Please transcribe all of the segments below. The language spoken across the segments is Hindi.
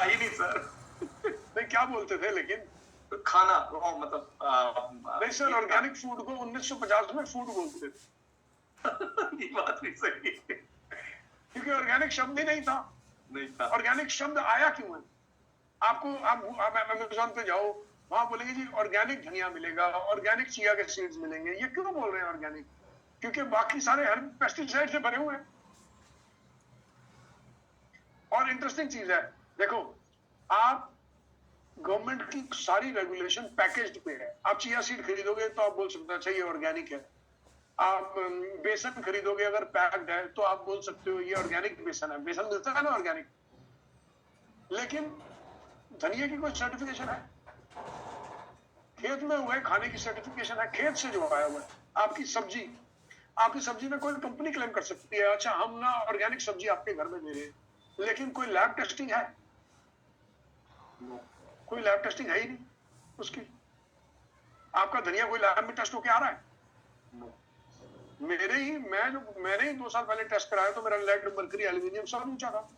ही नहीं सर। नहीं, क्या बोलते थे लेकिन? खाना मतलब नहीं सर, ऑर्गेनिक फूड को 1950 में फूड बोलते थे। ये बात भी सही है, क्योंकि ऑर्गेनिक शब्द ही नहीं था। नहीं था। ऑर्गेनिक शब्द आया क्यों है? आपको आप अमेज़न पे जाओ, वहां बोलेंगे जी ऑर्गेनिक धनिया मिलेगा, ऑर्गेनिक चिया के सीड्स मिलेंगे। ये क्यों बोल रहे हैं ऑर्गेनिक? क्योंकि बाकी सारे हर पेस्टिसाइड से भरे हुए हैं। और इंटरेस्टिंग चीज है, देखो, आप गवर्नमेंट की सारी रेगुलेशन पैकेज्ड पे है। आप चिया सीड खरीदोगे तो आप बोल सकते हो अच्छा ये ऑर्गेनिक है। आप बेसन खरीदोगे अगर पैक्ड है तो आप बोल सकते हो ये ऑर्गेनिक बेसन है। बेसन मिलता है ना ऑर्गेनिक। लेकिन धनिया की कोई सर्टिफिकेशन है? खेत में हुए खाने की सर्टिफिकेशन है, खेत से जो आया हुआ है। आपकी सब्जी में कोई कंपनी क्लेम कर सकती है अच्छा हम ना ऑर्गेनिक सब्जी आपके घर में दे रहे हैं, लेकिन कोई लैब टेस्टिंग है? कोई लैब टेस्टिंग है ही नहीं उसकी। आपका धनिया कोई लैब में टेस्ट होके आ रहा है? मैंने ही 2 साल पहले टेस्ट कराया तो मेरा लेड, मरकरी, एल्यूमिनियम सब ऊंचा था।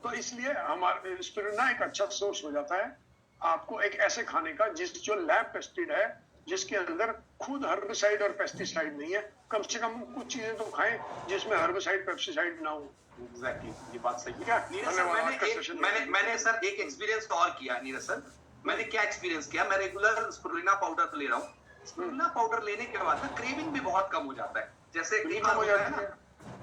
तो इसलिए हमारे स्पिरुलिना एक अच्छा सोर्स हो जाता है आपको एक ऐसे खाने का जो लैब टेस्टेड है, जिसके अंदर खुद हर्बिसाइड और पेस्टिसाइड नहीं है। कम से कम कुछ चीजें तो खाएं जिसमें हर्बिसाइड पेस्टिसाइड ना हो। एग्जैक्टली, ये बात सही है। नीरज सर, मैंने सर एक एक्सपीरियंस और किया। नीरज सर, मैंने क्या एक्सपीरियंस किया, मैं रेगुलर स्पिरुलिना पाउडर तो ले रहा हूँ। स्पिरुलिना पाउडर लेने के बाद ना क्रेविंग भी बहुत कम हो जाता है। जैसे कई बार होता है ना,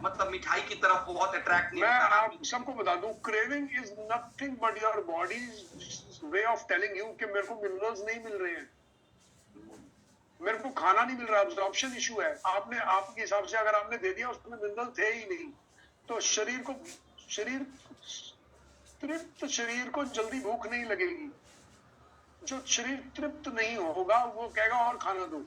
मतलब मिठाई की तरफ बहुत अट्रैक्ट नहीं मैं होता। आप सबको बता दूं, craving is nothing but your bodies way of telling you कि मेरे को मिनरल्स नहीं मिल रहे हैं, मेरे को खाना नहीं मिल रहा। अब्जॉर्प्शन इशू है। आपके हिसाब से अगर आपने दे दिया उसमें मिनरल थे ही नहीं, तो तृप्त शरीर को जल्दी भूख नहीं लगेगी। जो शरीर तृप्त नहीं होगा वो कहेगा और खाना दो।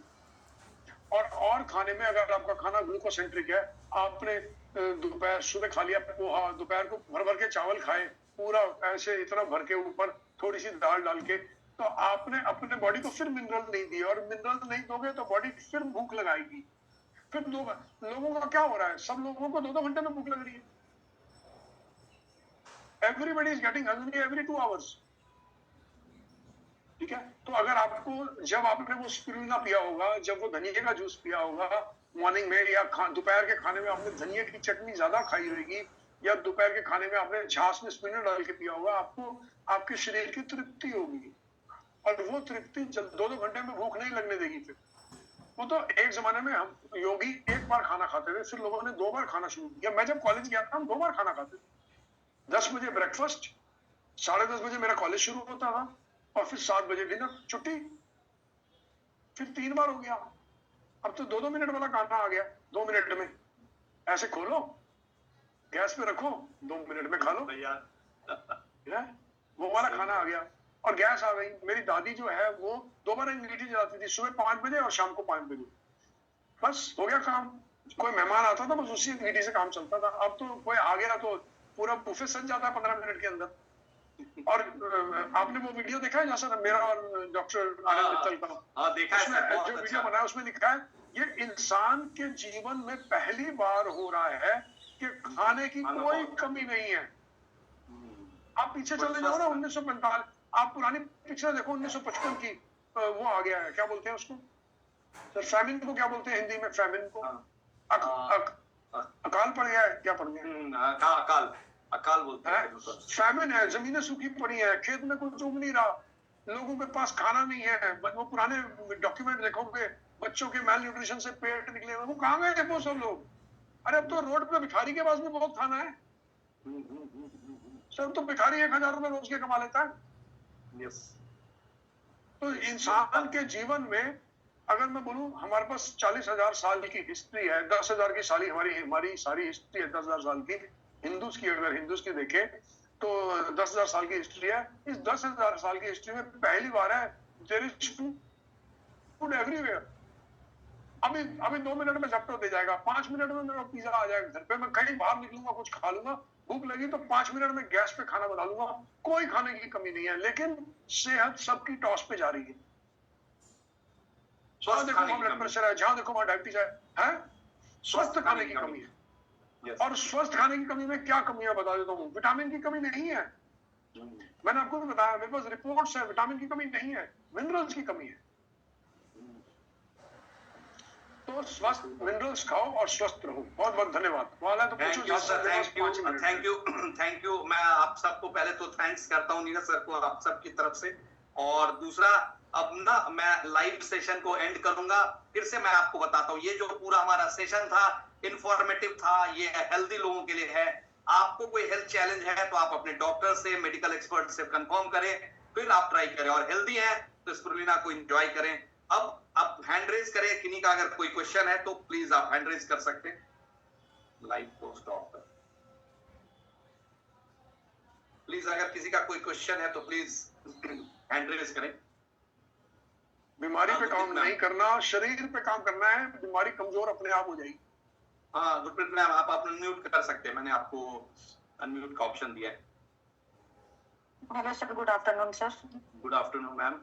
और खाने में अगर आपका खाना ग्लूकोसेंट्रिक है, आपने दोपहर सुबह खा लिया पोहा, दोपहर को भर भर के चावल खाए, पूरा ऐसे इतना भर के ऊपर थोड़ी सी दाल डाल के, तो आपने अपने बॉडी को फिर मिनरल नहीं दिए, और मिनरल नहीं दोगे तो बॉडी फिर भूख लगाएगी। फिर लोगों का क्या हो रहा है, सब लोगों को 2-2 घंटे में भूख लग रही है। Everybody is getting hungry every 2 hours. ठीक है, तो अगर आपको, जब आपने वो स्पिरुलिना पिया होगा, जब वो धनिया का जूस पिया होगा मॉर्निंग में, या दोपहर के खाने में आपने धनिया की चटनी ज्यादा खाई होगी, या दोपहर के खाने में आपने छाछ में स्पिरुलिना डाल के पिया होगा, आपको आपके शरीर की तृप्ति होगी। और वो तृप्ति 2-2 घंटे में भूख नहीं लगने देगी। फिर वो तो एक जमाने में हम योगी 1 बार खाना खाते थे, फिर लोगों ने 2 बार खाना शुरू किया। मैं जब कॉलेज गया था हम 2 बार खाना खाते थे। 10 बजे ब्रेकफास्ट, 10:30 बजे मेरा कॉलेज शुरू होता था, और फिर 7 बजे डिनर, छुट्टी। फिर 3 बार हो गया। अब तो 2-2 मिनट वाला खाना आ गया। 2 मिनट में ऐसे खोलो, गैस पे रखो, 2 मिनट में खा लो। वो वाला खाना आ गया, और गैस आ गई। मेरी दादी जो है वो 2 बार अंगीठी जलाती थी, सुबह 5 बजे और शाम को 5 बजे। बस हो गया काम। कोई मेहमान आता था बस उसी अंगीठी से काम चलता था। अब तो कोई आ गया तो पूरा बुफे सज जाता है 15 मिनट के अंदर। और आपने वो वीडियो देखा है जहाँ से मेरा और डॉक्टर आनंद मित्तल का? देखा है सर, जो वीडियो बनाया उसमें लिखा है ये इंसान के जीवन में पहली बार हो रहा है कि खाने की कोई कमी नहीं है। आप पीछे चले जाओ ना 1945, आप पुरानी पिक्चर देखो 1955 की, वो आ गया है, क्या बोलते हैं उसको सर, फैमिन को क्या बोलते हैं हिंदी में? फैमिन को अकाल पड़ गया है, क्या पड़ गया? अकाल बोलते हैं। फैमिन है, जमीनें सूखी पड़ी है, खेत में कुछ उग नहीं रहा, लोगों के पास खाना नहीं है। वो पुराने डॉक्यूमेंट देखोगे, बच्चों के मेल न्यूट्रिशन से पेट निकले हुए, वो कहाँ गए वो सब लोग? अरे अब तो रोड पे भिखारी के पास भी बहुत खाना है सर। तो भिखारी 1000 रुपए रोज के कमा लेता है। तो इंसान के जीवन में अगर मैं बोलूं, हमारे पास 40,000 साल की हिस्ट्री है, 10,000 की साली हमारी सारी हिस्ट्री है 10,000 साल की। हिंदूज की अगर हिंदूज की देखें तो 10,000 साल की हिस्ट्री है। इस 10,000 साल की हिस्ट्री में पहली बार है देयर इज फूड एवरीवेयर। अभी 2 मिनट में झपटो दे जाएगा, 5 मिनट में मेरा पिज्जा आ जाएगा घर पे। मैं कहीं बाहर निकलूंगा, कुछ खा लूंगा, भूख लगी तो 5 मिनट में गैस पे खाना बना लूंगा, कोई खाने की कमी नहीं है। लेकिन सेहत सबकी टॉस पे जा रही है। जहां देखो वहां ब्लड प्रेशर है, जहां देखो वहां डायबिटीज है, स्वस्थ खाने की कमी है। Yes. और स्वस्थ खाने की कमी में क्या कमियां बता देता हूँ। विटामिन की कमी नहीं है, मैंने आपको भी बताया, मेरे पास रिपोर्ट्स है, विटामिन की कमी नहीं है, मिनरल्स की कमी है। तो स्वस्थ मिनरल्स खाओ और स्वस्थ रहो। बहुत बहुत धन्यवाद। वाला तो thank you sir, thank you, thank you, thank you. मैं आप सबको पहले तो थैंक्स करता हूँ नीरज सर को, आप सबकी तरफ से। और दूसरा, अब ना मैं लाइव सेशन को एंड करूंगा। फिर से मैं आपको बताता हूँ, ये जो पूरा हमारा सेशन था इंफॉर्मेटिव था, ये हेल्दी लोगों के लिए है। आपको कोई हेल्थ चैलेंज है तो आप अपने डॉक्टर से, मेडिकल एक्सपर्ट से कंफर्म करें, फिर आप ट्राई करें। और हेल्दी है तो स्पिरुलिना को एंजॉय करें। अब आप हैंड रेज करें, किन्हीं का अगर कोई क्वेश्चन है तो प्लीज आप हैंड रेज कर सकते हैं। लाइव को स्टॉप कर प्लीज, अगर किसी का कोई क्वेश्चन है तो प्लीज हैंड रेज करें। बीमारी पे काम नहीं करना, शरीर पे काम करना है, बीमारी कमजोर अपने आप हो जाएगी। हाँ गुरप्रीत मैम, आप अनम्यूट कर सकते हैं, मैंने आपको अनम्यूट का ऑप्शन दिया है। Hello sir, good afternoon sir. Good afternoon ma'am.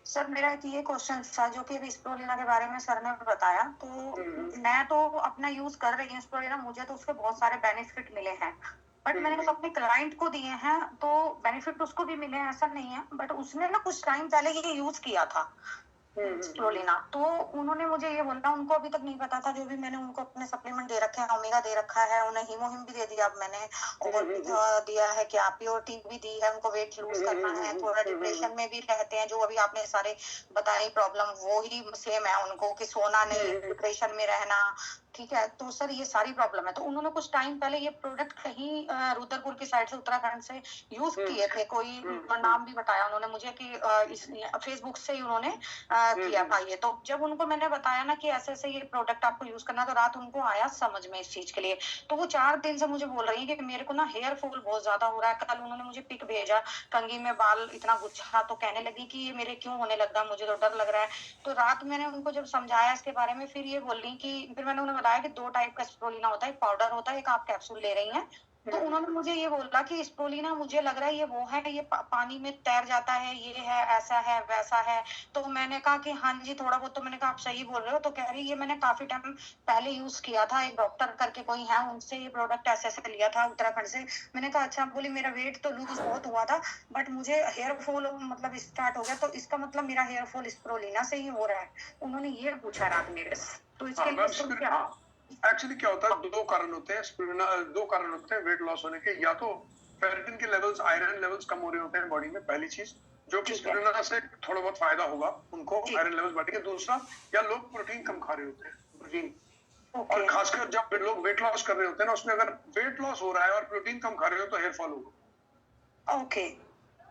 Sir मेरा एक ये क्वेश्चन था जो कि स्पिरुलिना के बारे में सर ने बताया, तो मैं तो अपना यूज कर रही हूँ स्पिरुलिना, मुझे तो उसके बहुत सारे बेनिफिट मिले हैं, बट मैंने अपने क्लाइंट को दिए हैं तो बेनिफिट उसको भी मिले हैं, ऐसा नहीं है। बट उसने ना कुछ टाइम पहले ये यूज किया था स्पिरुलिना, तो उन्होंने मुझे ये बोला, उनको अभी तक नहीं पता था, जो भी मैंने उनको अपने सप्लीमेंट दे रखे हैं, ओमेगा दे रखा है, उन्हें हीमोहिम भी दे दिया अब मैंने, और दिया है क्या प्योरिटी भी दी है, उनको वेट लूज करना है, थोड़ा डिप्रेशन में भी रहते हैं, जो अभी आपने सारे बताई प्रॉब्लम वो ही सेम है उनको, कि सोना नहीं, डिप्रेशन में रहना, ठीक है। तो सर ये सारी प्रॉब्लम है। तो उन्होंने कुछ टाइम पहले ये प्रोडक्ट कहीं रुद्रपुर की साइड से, उत्तराखंड से यूज किए थे, कोई नाम भी बताया उन्होंने मुझे कि इस फेसबुक से ही उन्होंने किया था ये। तो जब उनको मैंने बताया ना कि ऐसे ऐसे ये प्रोडक्ट आपको यूज करना, तो रात उनको आया समझ में इस चीज के लिए। तो वो 4 दिन से मुझे बोल रही है कि मेरे को ना हेयर फॉल बहुत ज्यादा हो रहा है। कल उन्होंने मुझे पिक भेजा, कंघी में बाल इतना गुच्छा, तो कहने लगी कि ये मेरे क्यों होने लग रहा है, मुझे तो डर लग रहा है। तो रात मैंने उनको जब समझाया इसके बारे में, फिर ये बोल रही कि, फिर मैंने उन्हें बताया कि 2 टाइप का स्पिरुलिना होता है, एक पाउडर होता है, एक आप कैप्सूल ले रही हैं। तो उन्होंने मुझे ये बोला कि स्पिरुलिना मुझे लग रहा है ये वो है, ये पानी में तैर जाता है, ये है, ऐसा है, वैसा है। तो मैंने कहा कि हाँ जी थोड़ा बहुत, तो मैंने कहा आप सही बोल रहे हो। तो कह रही ये मैंने काफी टाइम पहले यूज किया था, एक डॉक्टर करके कोई है, उनसे ये प्रोडक्ट ऐसे ऐसे लिया था उत्तराखंड से। मैंने कहा अच्छा। बोली मेरा वेट तो लूज बहुत हुआ था, बट मुझे हेयर फॉल मतलब स्टार्ट हो गया, तो इसका मतलब मेरा हेयर फॉल स्पिरुलिना से ही हो रहा है। उन्होंने ये पूछा रात मेरे से, तो इसके लिए क्या एक्चुअली क्या होता है, 2 कारण होते हैं स्पिरुलिना, 2 कारण होते हैं वेट लॉस होने के। या तो फेरिटिन के लेवल्स, आयरन लेवल्स कम हो रहे होते हैं बॉडी में, पहली चीज, जो कि स्पिरुलिना से थोड़ा बहुत फायदा होगा उनको, आयरन लेवल्स बढ़ेंगे। दूसरा, या लोग प्रोटीन कम खा रहे होते हैं, प्रोटीन, और खासकर जब लोग वेट लॉस कर रहे होते हैं ना, उसमें अगर वेट लॉस हो रहा है और प्रोटीन कम खा रहे हो तो हेयर फॉल होगा। ओके,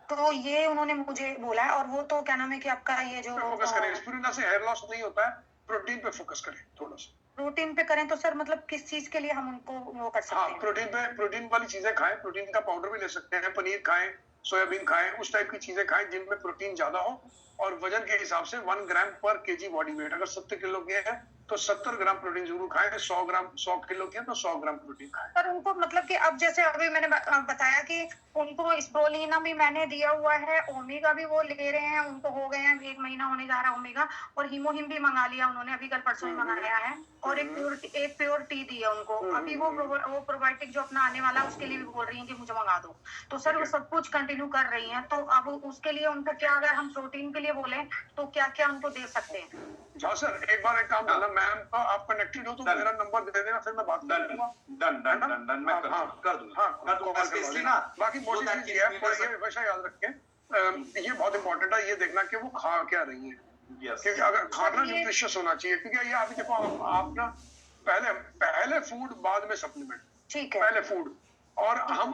तो ये उन्होंने मुझे बोला है। और वो तो क्या नाम है कि आपका ये जो फोकस करें, स्पिरुलिना से हेयर लॉस नहीं होता है, प्रोटीन पे फोकस करें थोड़ा सा। प्रोटीन पे करें तो सर मतलब किस चीज के लिए हम उनको वो कर सकते हैं? प्रोटीन वाली चीजें खाएं, प्रोटीन का पाउडर भी ले सकते हैं, पनीर खाएं, सोयाबीन खाएं, उस टाइप की चीजें खाएं जिनमें प्रोटीन ज्यादा हो। और वजन के हिसाब से 1 ग्राम पर केजी बॉडी वेट, अगर 70 किलो के हैं तो 70 ग्राम प्रोटीन जरूर खाएं, 100 किलो के हैं तो 100 ग्राम प्रोटीन खाएं। पर उनको मतलब कि अब जैसे अभी मैंने बताया कि उनको स्पिरुलिना भी मैंने दिया हुआ है, ओमेगा भी वो ले रहे हैं, उनको हो गए हैं 1 महीना होने जा रहा है ओमेगा, और हीमोहिम भी मंगा लिया उन्होंने, अभी कल परसों ही मंगाया है, और एक प्योर टी दी है उनको। अभी वो प्रोबायोटिक जो अपना आने वाला है उसके लिए भी बोल रही है कि मुझे मंगा दो। तो सर वो सब कुछ कंटिन्यू कर रही हैं, तो अब उसके लिए उनको क्या, अगर हम प्रोटीन के लिए बोले तो क्या क्या उनको दे सकते हैं? हाँ सर, एक बार एक काम करना, मैम आप कनेक्टेड हो तो मेरा नंबर दे देना, फिर मैं बात कर दूंगा। डन मैं कर दूंगा स्पेशली ना। बाकी मोटी चीज ये है, ये हमेशा याद रखें, ये बहुत इंपॉर्टेंट है, ये देखना कि वो खा क्या रही है, क्योंकि अगर खाना न्यूट्रिशियस होना चाहिए। क्योंकि ये अभी देखो, आप ना पहले फूड, बाद में सप्लीमेंट, ठीक है, पहले फूड, और हम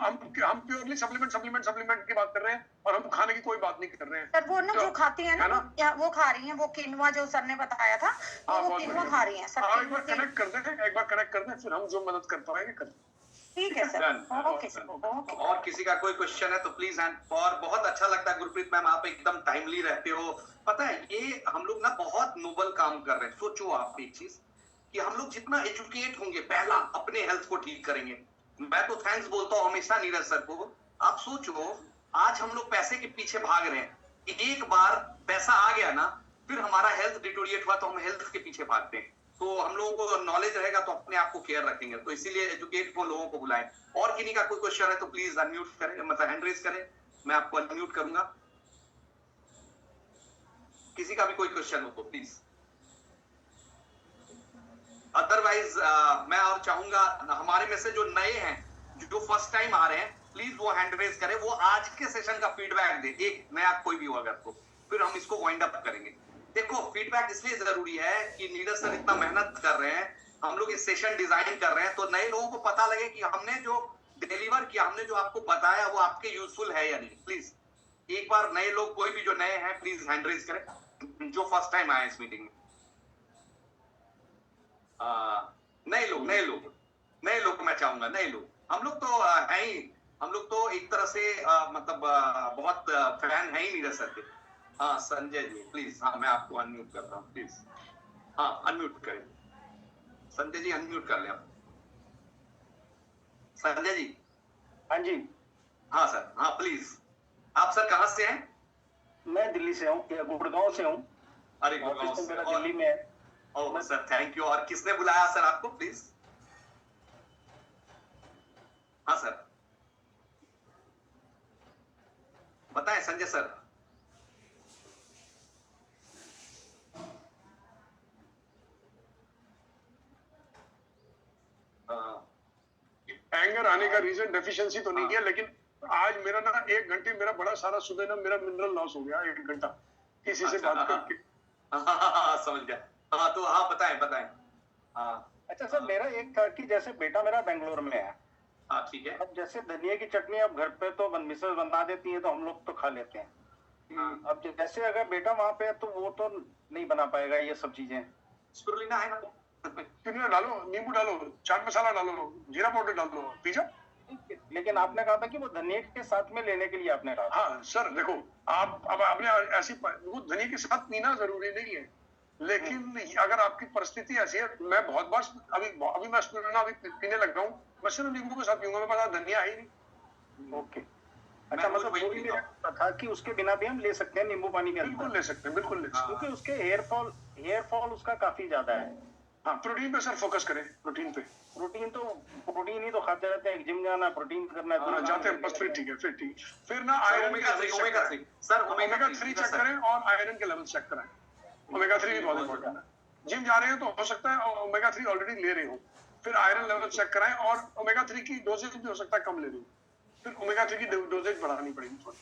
प्योरली सप्लीमेंट की बात कर रहे हैं, और हम खाने की कोई बात नहीं कर रहे हैं। सर वो ना जो खाती है ना, वो खा रही हैं, वो किनवा जो सर ने बताया था, वो किनवा खा रही हैं सर। एक बार कनेक्ट कर दें, फिर हम जो मदद कर पाएंगे कर दें। ठीक है सर, ओके सर, ओके। और किसी का कोई क्वेश्चन है तो प्लीज हैंड। और बहुत अच्छा लगता है गुरप्रीत मैम, आप एकदम टाइमली रहते हो। पता है ये हम लोग ना बहुत नोबल काम कर रहे हैं। सोचो आप एक चीज, कि हम लोग जितना एजुकेट होंगे, पहला अपने हेल्थ को ठीक करेंगे। मैं तो थैंक्स बोलता हूँ हमेशा नीरज सर को। आप सोचो, आज हम लोग पैसे के पीछे भाग रहे हैं, एक बार पैसा आ गया ना, फिर हमारा हेल्थ डिटोरिएट हुआ तो हम हेल्थ के पीछे भागते हैं। तो हम लोगों को नॉलेज रहेगा तो अपने आप को केयर रखेंगे, तो इसीलिए एजुकेट को लोगों को बुलाएं। और किन्हीं का कोई क्वेश्चन है तो प्लीज अनम्यूट करें, मतलब हैंड रेज करें, मैं आपको अनम्यूट करूंगा। किसी का भी कोई क्वेश्चन हो तो प्लीज, अदरवाइज मैं और चाहूंगा हमारे में से जो नए हैं, जो फर्स्ट टाइम आ रहे हैं, प्लीज वो हैंड रेज करें, वो आज के सेशन का फीडबैक दे, एक नया कोई भी हो अगर, तो फिर हम इसको वाइंड अप करेंगे। देखो फीडबैक इसलिए जरूरी है कि नीरज सर इतना मेहनत कर रहे हैं, हम लोग इस सेशन डिजाइन कर रहे हैं, तो नए लोगों को पता लगे कि हमने जो डिलीवर किया, हमने जो आपको बताया वो आपके यूजफुल है या नहीं। प्लीज एक बार नए लोग, कोई भी जो नए हैं, प्लीज हैंड रेज करें, जो फर्स्ट टाइम आए इस मीटिंग में। नए लोग मैं चाहूंगा, नए लोग, हम लोग तो है ही, हम लोग तो एक तरह से मतलब बहुत फैन है ही नीरज सर के। हाँ संजय जी प्लीज, हाँ मैं आपको अनम्यूट करता हूँ प्लीज, हाँ अनम्यूट करें संजय जी, अनम्यूट कर लें आप संजय जी। हाँ जी। हाँ सर, हाँ प्लीज। आप सर कहाँ से हैं? मैं दिल्ली से हूँ, गुड़गांव से हूँ। अरे गुड़गांव से, मेरा दिल्ली में है। Oh sir thank you. और किसने बुलाया सर आपको प्लीज? हाँ सर बताएं संजय सर। एंगर आने का रीजन डेफिशिएंसी तो नहीं है, लेकिन आज मेरा ना 1 घंटे मेरा बड़ा सारा सुबह ना मेरा मिनरल लॉस हो गया 1 घंटा किसी से बात करके। समझ गया। हाँ तो हाँ बताएं। हाँ अच्छा सर, मेरा एक था कि जैसे बेटा मेरा बेंगलोर में है। हाँ ठीक है। अब जैसे धनिया की चटनी अब घर पे तो मिसेस बना देती है तो हम लोग तो खा लेते हैं। अब जैसे अगर बेटा वहाँ पे है तो वो तो नहीं बना पाएगा ये सब चीजें। स्पिरुलिना है ना, स्पिरुलिना डालो, नींबू डालो, चाट मसाला डालो, जीरा पाउडर डालो, पिज्जा। लेकिन आपने कहा था कि वो धनिया के साथ में लेने के लिए आपने कहा। हाँ सर देखो, आप अब आपने ऐसी, वो धनिया के साथ पीना जरूरी नहीं है, लेकिन अगर आपकी परिस्थिति ऐसी है, मैं बहुत बार अभी मैं स्पिरुलिना अभी पीने लग गया हूँ, मैं सिर्फ नींबू के साथ पीऊंगा, मेरे पास धनिया ही नहीं। ओके अच्छा, मतलब वो भी मेरा था कि उसके बिना भी हम ले सकते हैं नींबू पानी के अंदर। बिल्कुल ले सकते हैं, बिल्कुल ले सकते हैं। क्योंकि उसके हेयर फॉल उसका काफी ज्यादा है। हाँ प्रोटीन पे सर फोकस करें, प्रोटीन पे। प्रोटीन ही तो खाते रहते हैं, जिम जाना प्रोटीन करना है, हाँ, जाते हैं बस, फिर ठीक है, फिर ना iron omega 3 sir, omega 3 check करें और आयरन के लेवल चेक करें। ओमेगा 3 भी बहुत इंपॉर्टेंट है। जिम जा रहे हैं तो हो सकता है ओमेगा 3 ऑलरेडी ले रहे हो, फिर आयरन लेवल चेक कराएं, और ओमेगा 3 की डोजेज भी हो सकता है कम ले रही हो, फिर ओमेगा 3 की डोजेज बढ़ानी पड़ेगी थोड़ी।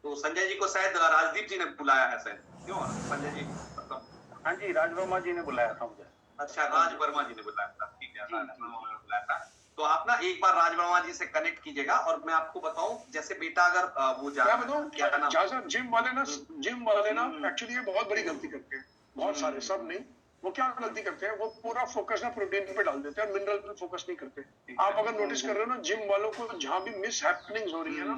तो संजय जी को शायद राजदीप जी ने बुलाया है शायद, क्यों संजय जी? मतलब हाँ जी, राज वर्मा जी ने बुलाया था मुझे। अच्छा, राज वर्मा जी ने बुलाया था, ठीक है, राज वर्मा ने बुलाया था। तो आप ना एक बार राज वर्मा जी से कनेक्ट कीजिएगा। और मैं आपको बताऊं, जैसे बेटा अगर वो क्या बताऊं, जिम वाले ना एक्चुअली ये बहुत बड़ी गलती करते हैं, बहुत सारे, सब नहीं। वो क्या गलती करते हैं, वो पूरा फोकस ना प्रोटीन पे डाल देते हैं, मिनरल पे फोकस नहीं करते। आप अगर नोटिस कर रहे हो ना, जिम वालों को जहाँ भी मिस हैपनिंग्स हो रही है ना,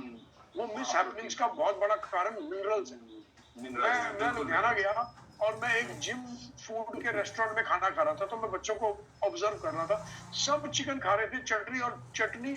वो मिस हैपनिंग्स का बहुत बड़ा कारण मिनरल्स है। मैं लुधियाना गया और मैं एक जिम फूड के रेस्टोरेंट में खाना खा रहा था, तो मैं बच्चों को ऑब्जर्व कर रहा था, सब चिकन खा रहे थे, चटनी